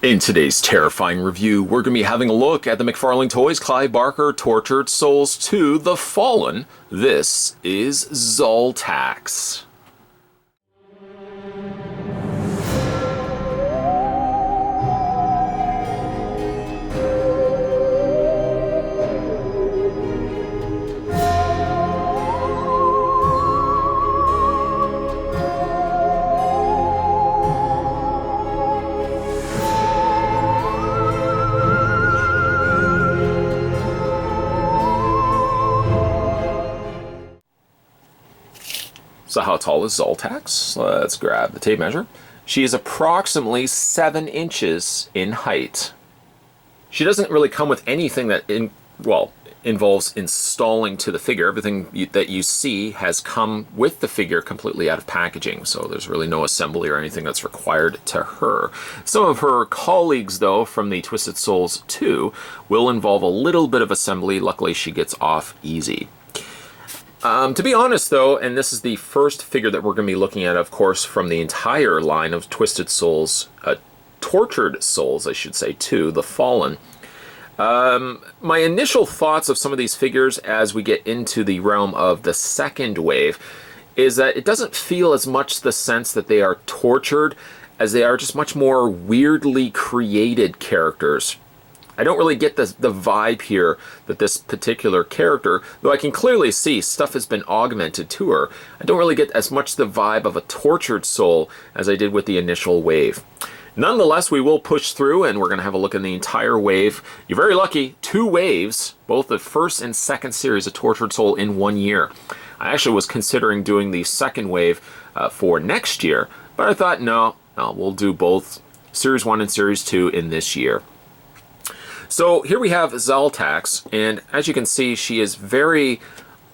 In today's terrifying review, we're going to be having a look at the McFarlane Toys Clive Barker Tortured Souls 2 The Fallen. This is Szaltax. So how tall is Szaltax? Let's grab the tape measure. She is approximately 7 inches in height. She doesn't really come with anything that involves installing to the figure. Everything that you see has come with the figure completely out of packaging, so there's really no assembly or anything that's required to her. Some of her colleagues, though, from the Twisted Souls 2 will involve a little bit of assembly. Luckily, she gets off easy. To be honest, though, and this is the first figure that we're going to be looking at, of course, from the entire line of Twisted Souls, Tortured Souls, I should say, 2, The Fallen. My initial thoughts of some of these figures as we get into the realm of the second wave is that it doesn't feel as much the sense that they are tortured as they are just much more weirdly created characters. I don't really get the vibe here that this particular character, though I can clearly see stuff has been augmented to her, I don't really get as much the vibe of a tortured soul as I did with the initial wave. Nonetheless, we will push through and we're going to have a look at the entire wave. You're very lucky, 2 waves, both the first and second series of Tortured Soul in 1 year. I actually was considering doing the second wave for next year, but I thought, no, we'll do both Series 1 and Series 2 in this year. So here we have Szaltax, and as you can see, she is very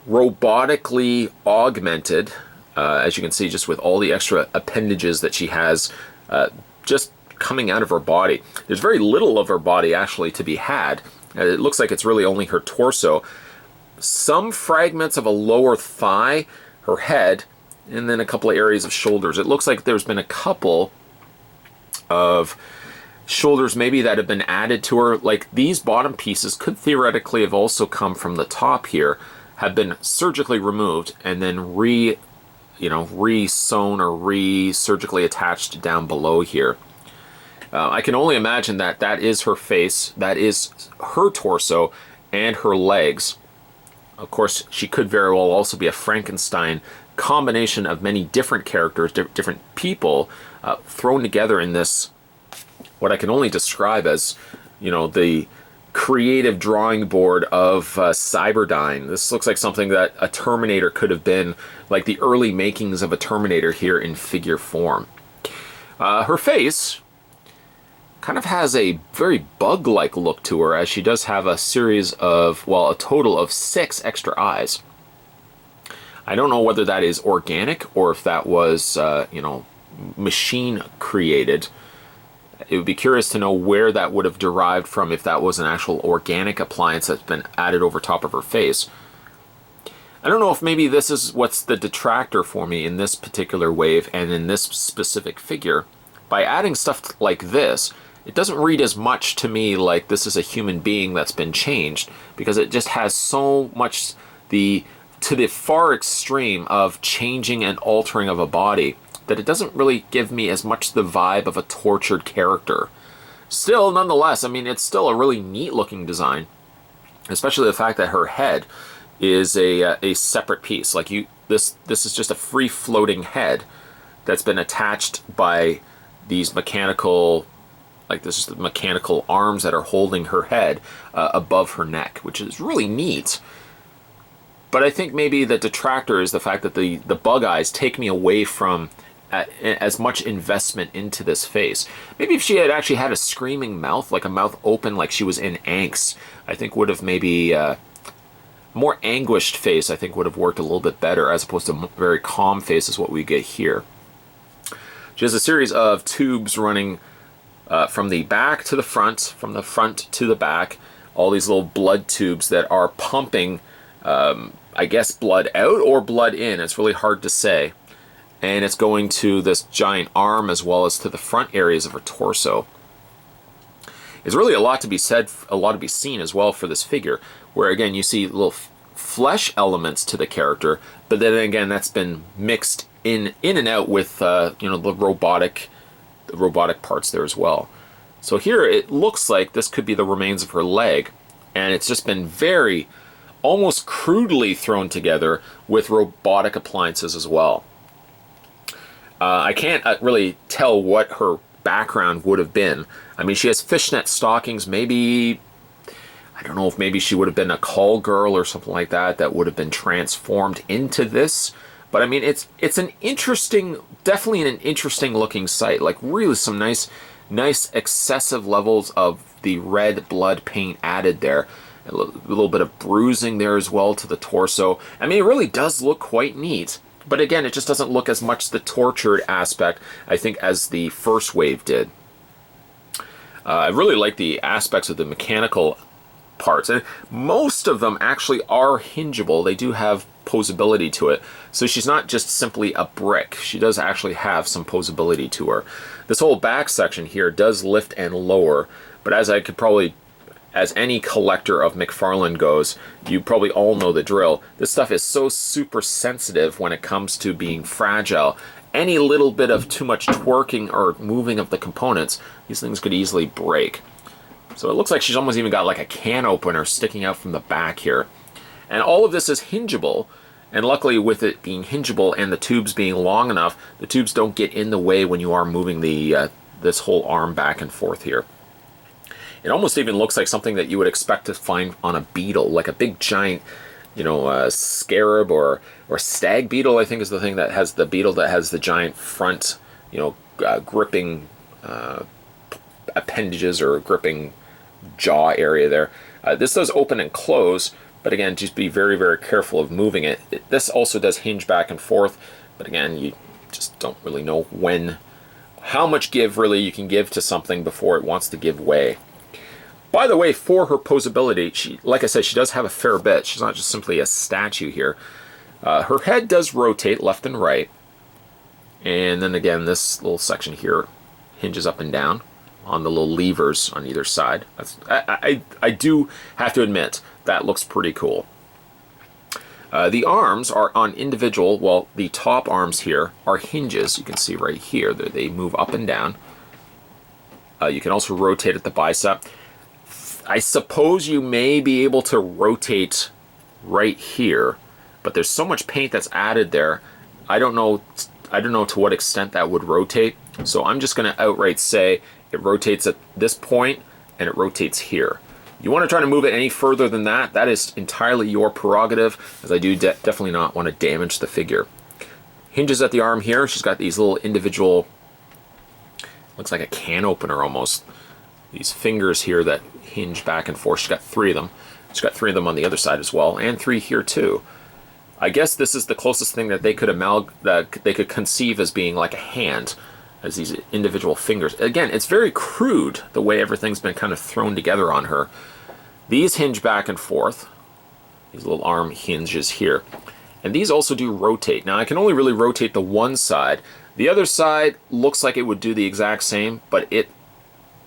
robotically augmented, as you can see, just with all the extra appendages that she has just coming out of her body. There's very little of her body actually to be had. It looks like it's really only her torso. Some fragments of a lower thigh, her head, and then a couple of areas of shoulders. It looks like there's been a couple of shoulders maybe that have been added to her. Like these bottom pieces could theoretically have also come from the top here, have been surgically removed and then re-sewn or re-surgically attached down below here. I can only imagine that that is her face, that is her torso and her legs. Of course, she could very well also be a Frankenstein combination of many different characters, different people thrown together in this, what I can only describe as, the creative drawing board of Cyberdyne. This looks like something that a Terminator could have been, like the early makings of a Terminator here in figure form. Her face kind of has a very bug-like look to her, as she does have a series of, a total of 6 extra eyes. I don't know whether that is organic or if that was, machine created. It would be curious to know where that would have derived from, if that was an actual organic appliance that's been added over top of her face. I don't know if maybe this is what's the detractor for me in this particular wave and in this specific figure. By adding stuff like this, it doesn't read as much to me like this is a human being that's been changed, because it just has so much to the far extreme of changing and altering of a body, that it doesn't really give me as much the vibe of a tortured character. Still, nonetheless, I mean, it's still a really neat looking design, especially the fact that her head is a separate piece. Like this is just a free floating head that's been attached by these mechanical, this is the mechanical arms that are holding her head above her neck, which is really neat. But I think maybe the detractor is the fact that the bug eyes take me away from as much investment into this face. Maybe if she had actually had a screaming mouth, like a mouth open like she was in angst, I think would have maybe a more anguished face, I think would have worked a little bit better, as opposed to a very calm face is what we get here. She has a series of tubes running from the back to the front, from the front to the back, all these little blood tubes that are pumping, I guess, blood out or blood in. It's really hard to say. And it's going to this giant arm as well as to the front areas of her torso. It's really a lot to be said, a lot to be seen as well for this figure, where again you see little flesh elements to the character, but then again that's been mixed in and out with you know, the robotic parts there as well. So here it looks like this could be the remains of her leg, and it's just been very almost crudely thrown together with robotic appliances as well. I can't really tell what her background would have been. I mean, she has fishnet stockings. Maybe, I don't know if maybe she would have been a call girl or something like that that would have been transformed into this. But I mean, it's an interesting, definitely an interesting looking sight. Like really some nice excessive levels of the red blood paint added there. A little bit of bruising there as well to the torso. I mean, it really does look quite neat. But again, it just doesn't look as much the tortured aspect, I think, as the first wave did. I really like the aspects of the mechanical parts. And most of them actually are hingeable. They do have posability to it. So she's not just simply a brick. She does actually have some posability to her. This whole back section here does lift and lower. But as I could probably... as any collector of McFarlane goes, you probably all know the drill. This stuff is so super sensitive when it comes to being fragile. Any little bit of too much twerking or moving of the components, these things could easily break. So it looks like she's almost even got like a can opener sticking out from the back here. And all of this is hingeable, and luckily with it being hingeable and the tubes being long enough, the tubes don't get in the way when you are moving the this whole arm back and forth here. It almost even looks like something that you would expect to find on a beetle, like a big giant, you know, scarab or stag beetle, I think is the thing that has the beetle that has the giant front, you know, gripping appendages or gripping jaw area there. This does open and close, but again, just be very, very careful of moving it. This also does hinge back and forth, but again, you just don't really know how much give really you can give to something before it wants to give way. By the way, for her posability, like I said, she does have a fair bit. She's not just simply a statue here. Her head does rotate left and right. And then again, this little section here hinges up and down on the little levers on either side. I do have to admit, that looks pretty cool. The arms are on individual, well, the top arms here are hinges. You can see right here that they move up and down. You can also rotate at the bicep. I suppose you may be able to rotate right here, but there's so much paint that's added there. I don't know to what extent that would rotate. So I'm just going to outright say it rotates at this point and it rotates here. You want to try to move it any further than that, that is entirely your prerogative, as I do definitely not want to damage the figure. Hinges at the arm here. She's got these little individual, looks like a can opener almost. These fingers here that hinge back and forth. She's got 3 of them. She's got 3 of them on the other side as well, and 3 here too. I guess this is the closest thing that they could conceive as being like a hand, as these individual fingers. Again, it's very crude the way everything's been kind of thrown together on her. These hinge back and forth. These little arm hinges here. And these also do rotate. Now I can only really rotate the one side. The other side looks like it would do the exact same, but it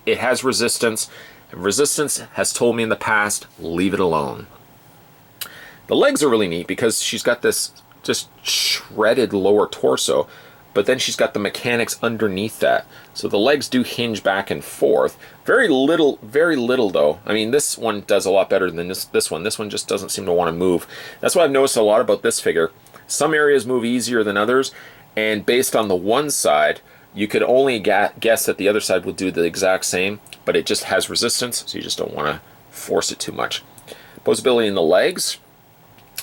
has resistance, and resistance has told me in the past, leave it alone. The legs are really neat because she's got this just shredded lower torso, but then she's got the mechanics underneath that. So the legs do hinge back and forth. Very little though. I mean, this one does a lot better than this one. This one just doesn't seem to want to move. That's what I've noticed a lot about this figure. Some areas move easier than others, and based on the one side, you could only guess that the other side will do the exact same, but it just has resistance, so you just don't want to force it too much. Posability in the legs.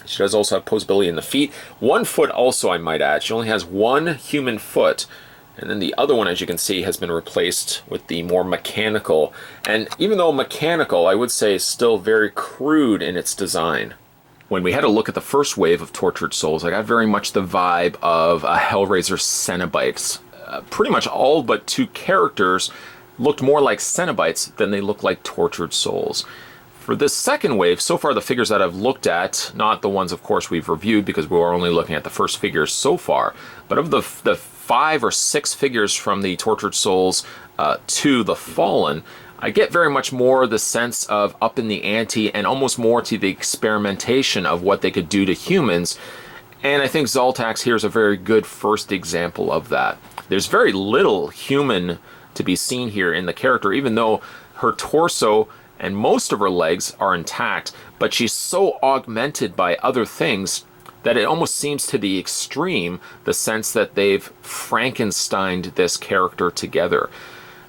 She does also have posability in the feet. One foot also, I might add. She only has one human foot, and then the other one, as you can see, has been replaced with the more mechanical. And even though mechanical, I would say is still very crude in its design. When we had a look at the first wave of Tortured Souls, I got very much the vibe of a Hellraiser Cenobites. Pretty much all but 2 characters looked more like Cenobites than they look like Tortured Souls. For this second wave, so far the figures that I've looked at, not the ones of course we've reviewed because we were only looking at the first figures so far, but of the 5 or 6 figures from the Tortured Souls to the Fallen, I get very much more the sense of up in the ante and almost more to the experimentation of what they could do to humans. And I think Szaltax here is a very good first example of that. There's very little human to be seen here in the character, even though her torso and most of her legs are intact, but she's so augmented by other things that it almost seems to the extreme, the sense that they've Frankensteined this character together.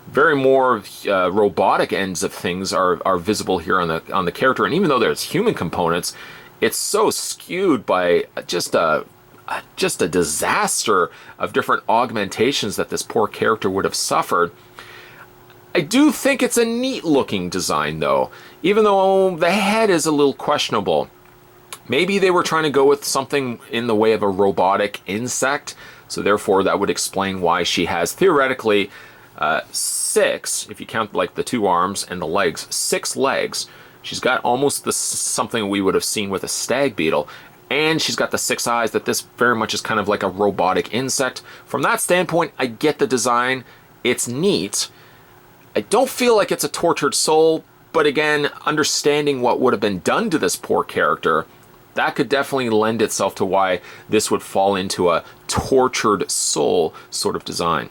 Very more robotic ends of things are visible here on the character, and even though there's human components, it's so skewed by just a disaster of different augmentations that this poor character would have suffered. I do think it's a neat looking design though, even though the head is a little questionable. Maybe they were trying to go with something in the way of a robotic insect, so therefore that would explain why she has theoretically 6, if you count like the 2 arms and the legs, 6 legs. She's got almost something we would have seen with a stag beetle, and she's got the 6 eyes that this very much is kind of like a robotic insect. From that standpoint, I get the design. It's neat. I don't feel like it's a tortured soul, but again, understanding what would have been done to this poor character, that could definitely lend itself to why this would fall into a tortured soul sort of design.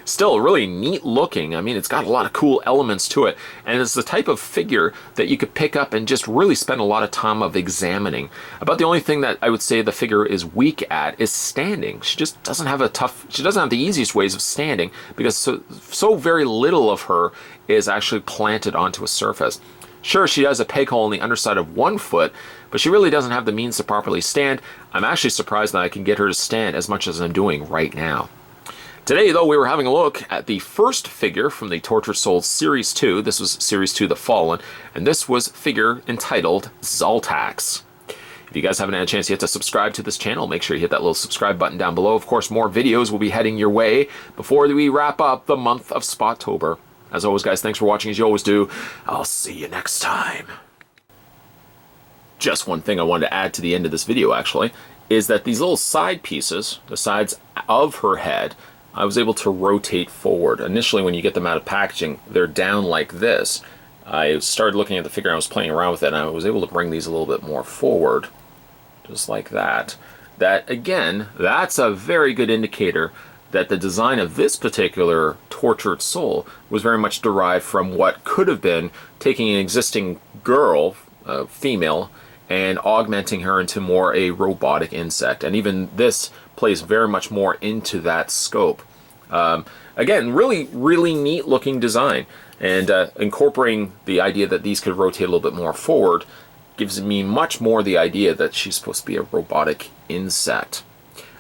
Still really neat looking. I mean, it's got a lot of cool elements to it, and it's the type of figure that you could pick up and just really spend a lot of time of examining. About the only thing that I would say the figure is weak at is standing. She just doesn't have she doesn't have the easiest ways of standing, because so very little of her is actually planted onto a surface. Sure, she has a peg hole in the underside of one foot, but she really doesn't have the means to properly stand. I'm actually surprised that I can get her to stand as much as I'm doing right now. Today, though, we were having a look at the first figure from the Tortured Souls Series 2. This was Series 2, The Fallen, and this was figure entitled Szaltax. If you guys haven't had a chance yet to subscribe to this channel, make sure you hit that little subscribe button down below. Of course, more videos will be heading your way before we wrap up the month of Spottober. As always, guys, thanks for watching as you always do. I'll see you next time. Just one thing I wanted to add to the end of this video, actually, is that these little side pieces, the sides of her head, I was able to rotate forward. Initially, when you get them out of packaging, they're down like this. I started looking at the figure, I was playing around with it, and I was able to bring these a little bit more forward, just like that. That, again, that's a very good indicator that the design of this particular tortured soul was very much derived from what could have been taking an existing girl, female, and augmenting her into more a robotic insect. And even this plays very much more into that scope. Again, really neat looking design, and incorporating the idea that these could rotate a little bit more forward gives me much more the idea that she's supposed to be a robotic insect.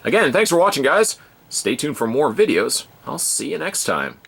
Again, thanks for watching, guys. Stay tuned for more videos. I'll see you next time.